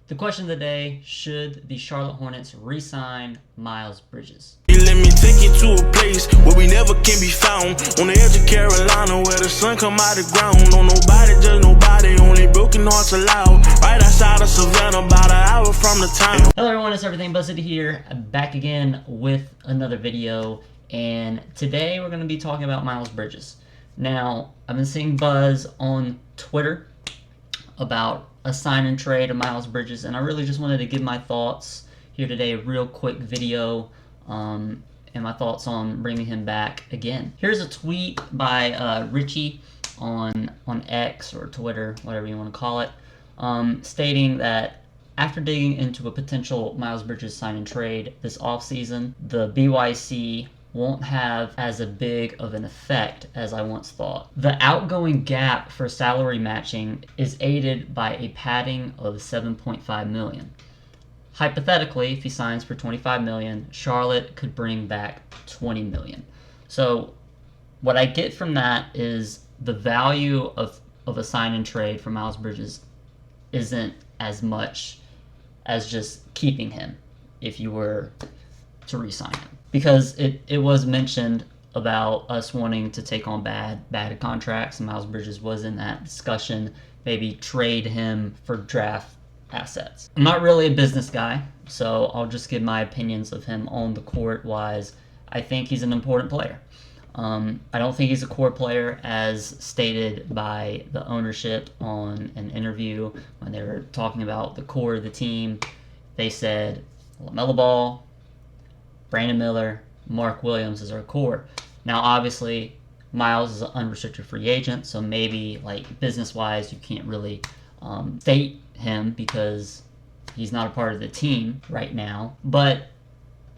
The question of the day, should the Charlotte Hornets re-sign Miles Bridges? Let me take you to a place where we never can be found. On the edge of Carolina where the sun come out the ground. Don't nobody judge nobody, only broken hearts allowed. Right outside of Savannah, about an hour from the town. Hello everyone, it's Everything Buzzed here, back again with another video. And today we're going to be talking about Miles Bridges. Now, I've been seeing buzz on Twitter about a sign and trade of Miles Bridges, and I really just wanted to give my thoughts here today, a real quick video, and my thoughts on bringing him back again. Here's a tweet by Richie on X or Twitter, whatever you want to call it, stating that after digging into a potential Miles Bridges sign and trade this offseason, the BYC won't have as a big of an effect as I once thought. The outgoing gap for salary matching is aided by a padding of $7.5 million. Hypothetically, if he signs for $25 million, Charlotte could bring back $20 million. So what I get from that is the value of a sign and trade for Miles Bridges isn't as much as just keeping him if you were to re-sign him. Because it was mentioned about us wanting to take on bad contracts, and Miles Bridges was in that discussion, maybe trade him for draft assets. I'm not really a business guy, so I'll just give my opinions of him on the court wise. I think he's an important player. I don't think he's a core player as stated by the ownership on an interview when they were talking about the core of the team. They said LaMelo Ball, Brandon Miller, Mark Williams is our core. Now, obviously, Miles is an unrestricted free agent, so maybe, like, business-wise, you can't really state him because he's not a part of the team right now. But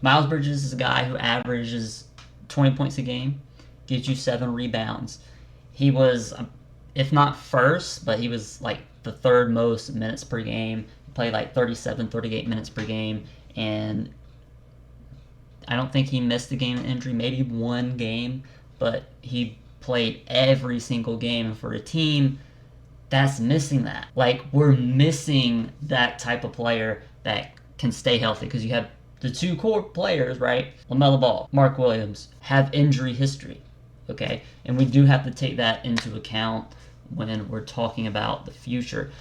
Miles Bridges is a guy who averages 20 points a game, gives you 7 rebounds. He was, if not first, but he was, like, the third most minutes per game. He played, like, 38 minutes per game, and I don't think he missed a game of injury, maybe one game, but he played every single game. And for a team that's missing that, like, we're missing that type of player that can stay healthy, because you have the two core players, right? LaMelo Ball, Mark Williams, have injury history, okay? And we do have to take that into account when we're talking about the future.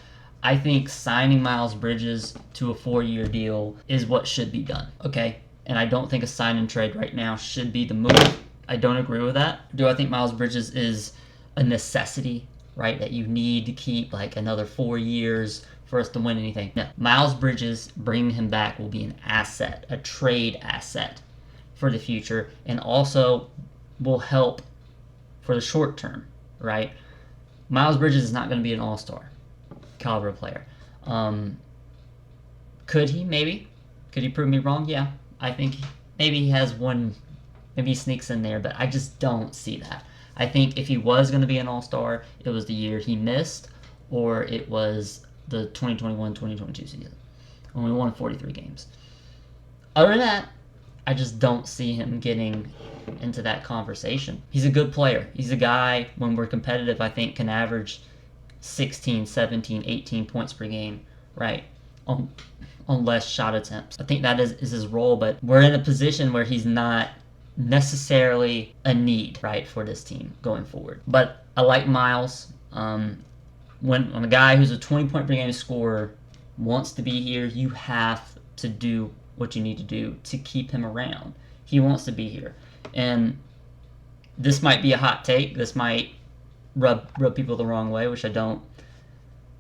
I think signing Miles Bridges to a 4-year deal is what should be done, okay? And I don't think a sign and trade right now should be the move. I don't agree with that. Do I think Miles Bridges is a necessity, right? That you need to keep like another 4 years for us to win anything? No. Miles Bridges, bringing him back will be an asset, a trade asset for the future, and also will help for the short term, right? Miles Bridges is not going to be an all-star caliber player. Could he? Maybe. Could he prove me wrong? Yeah. I think maybe he has one, maybe he sneaks in there, but I just don't see that. I think if he was going to be an all-star, it was the year he missed, or it was the 2021-2022 season when we won 43 games. Other than that, I just don't see him getting into that conversation. He's a good player. He's a guy, when we're competitive, I think can average 16, 17, 18 points per game, right? On less shot attempts. I think that is his role, but we're in a position where he's not necessarily a need, right, for this team going forward. But I like Miles. When a guy who's a 20-point per game scorer wants to be here, you have to do what you need to do to keep him around. He wants to be here. And this might be a hot take. This might rub people the wrong way, which I don't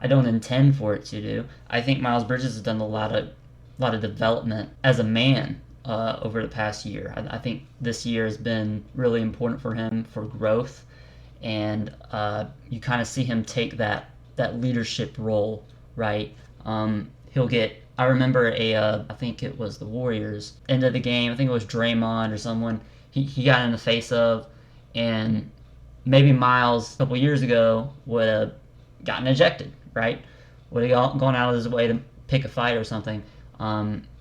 intend for it to do. I think Miles Bridges has done a lot of development as a man over the past year. I think this year has been really important for him for growth, and you kind of see him take that leadership role, right? He'll get. I remember I think it was the Warriors end of the game. I think it was Draymond or someone. He got in the face of, and maybe Miles a couple years ago would have gotten ejected, right? Would have gone out of his way to pick a fight or something.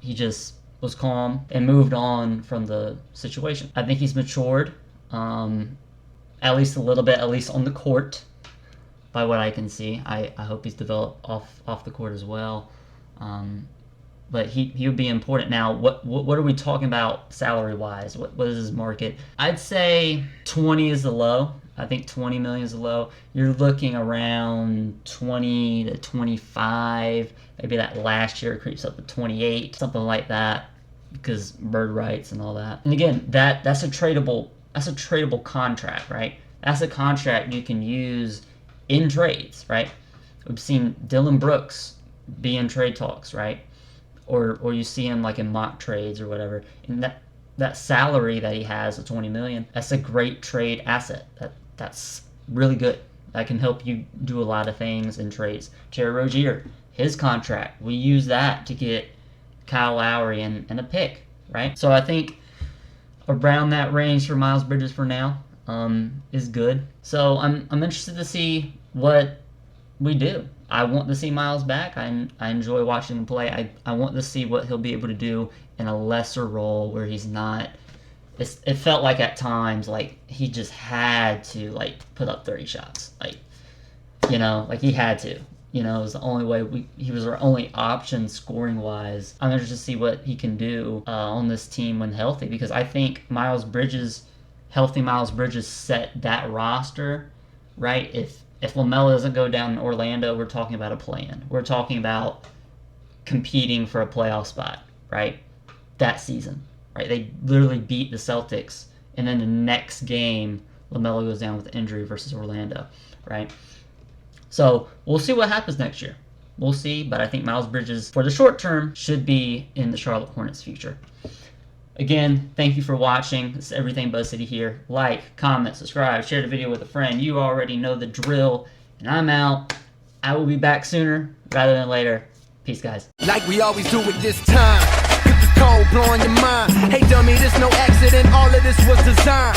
He just was calm and moved on from the situation. I think he's matured, at least a little bit, at least on the court, by what I can see. I hope he's developed off the court as well. But he would be important. Now, what are we talking about salary-wise? What is his market? I'd say 20 is the low. I think 20 million is the low. You're looking around 20 to 25. Maybe that last year creeps up to 28, something like that, because bird rights and all that. And again, that's a tradable contract, right? That's a contract you can use in trades, right? We've seen Dylan Brooks be in trade talks, right? Or you see him like in mock trades or whatever. And that salary that he has of 20 million, that's a great trade asset. That's really good. That can help you do a lot of things in trades. Terry Rozier, his contract, we use that to get Kyle Lowry and a pick, right? So I think around that range for Miles Bridges for now is good. So I'm interested to see what we do. I want to see Miles back. I enjoy watching him play. I want to see what he'll be able to do in a lesser role where he's not. It felt like at times like he just had to like put up 30 shots, like like he had to. It was the only way he was our only option scoring wise. I'm interested to see what he can do on this team when healthy, because I think healthy Miles Bridges set that roster right. If LaMelo doesn't go down in Orlando, we're talking about a play-in. We're talking about competing for a playoff spot, right? That season, right? They literally beat the Celtics, and then the next game, LaMelo goes down with injury versus Orlando, right? So we'll see what happens next year. We'll see, but I think Miles Bridges, for the short term, should be in the Charlotte Hornets' future. Again, thank you for watching. This is Everything Buzz City here. Like, comment, subscribe, share the video with a friend. You already know the drill. And I'm out. I will be back sooner rather than later. Peace, guys. Like we always do at this time. Get the cold blowing your mind. Hey, dummy, this no accident. All of this was designed.